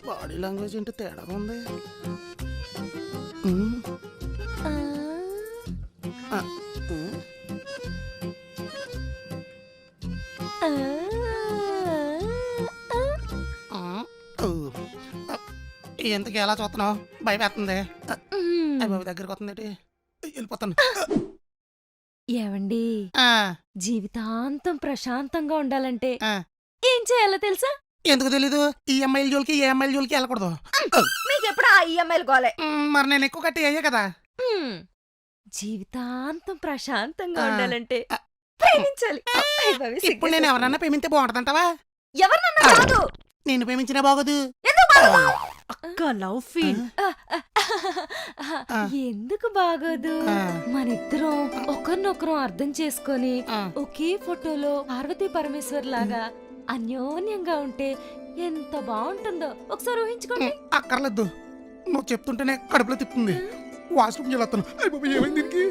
Body language ఏంటి తేడాగా ఉంది. ఎంతకి ఎలా చూస్తున్నావు? భయపడుతుంది. బాబు దగ్గరకు వస్తుంది, వెళ్ళిపోతాను. ఏవండి, జీవితాంతం ప్రశాంతంగా ఉండాలంటే ఏం చేయాలో తెలుసా? ఎందుకు తెలీదు? ఈఎంఐల జోలికి ఏఎంఐల జోలికి వెళ్ళకూడదు. మీకు ఎప్పుడు ఆ ఈఎంఐలు గోలే. మరి నేను ఎక్కువ కట్టి అయ్యే కదా. జీవితాంతం ప్రశాంతంగా ఉండాలంటే ప్రేమించాలి. ఇప్పుడు నేను ఎవరన్నా ప్రేమింటే బాగుంటదంటావా? ఎవరినన్నా కాదు, నేను ప్రేమించినా బాగోదు. అక్క లవ్ ఫీల్ ఎందుకు బాగోదు? మనిద్దరం ఒకరినొకరం అర్థం చేసుకొని ఒకే ఫోటోలో పార్వతీ పరమేశ్వర్ లాగా అన్యోన్యంగా ఉంటే ఎంత బాగుంటుందో ఒకసారి ఊహించుకోండి. అక్కర్లేదు, నువ్వు చెప్తుంటేనే కడుపులో తిప్పుతుంది. వాష్రూమ్ వెళ్ళొస్తాను. ఏమైంది దీనికి?